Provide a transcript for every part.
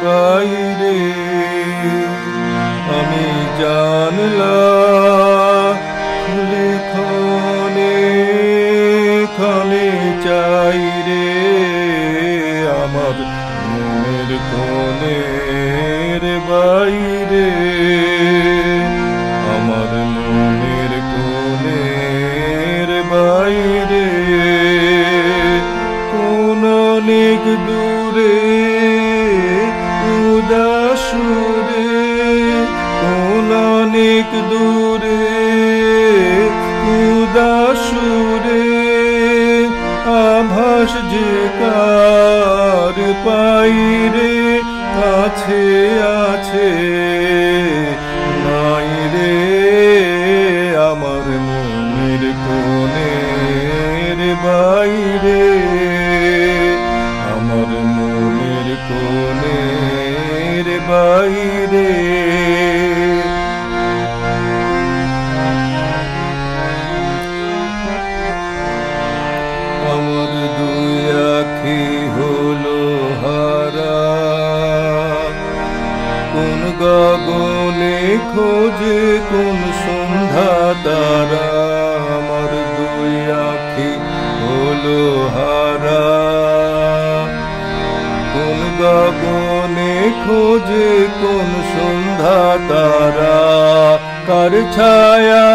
বাইরে আমি জানলাম খুলে ক্ষণে ক্ষণে চাই রে আমার মনের কোণের বাইরে আমার মনের কোণের বাইরে কোন অনেক দূরে উদাসুরে কোন অনেক দূরে উদাসুরে আভাস যে কার পাইরে কাছে আছে নাই রে আমার মনের কোণের বাইরে আমার মনের কোণের বাইরে আমার দুই আখি হলো হারা কোন গগনে খোঁজে কোন সন্ধ্যা তারা আমার দুই আখি হলো হারা কোন গগনে খোঁজে কোন সন্ধ্যা তারা কার ছায়া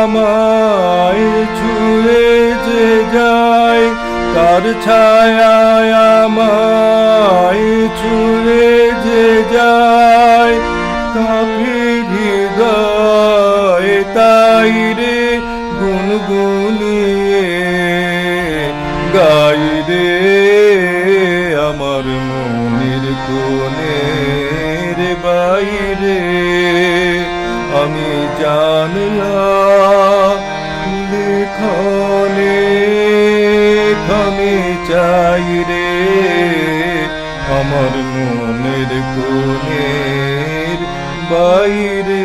আমায় ছুঁয়ে যে যায় কার ছায়া আমায় ছুঁয়ে যে যায় কাঁপে হৃদয় তাই রে গুনগুনিয়ে গাই রে আমার মনের কোণের বাইরে আমি জানলাম খুলে ক্ষণে ক্ষণে চাই রে আমার মনের কোণের বাইরে।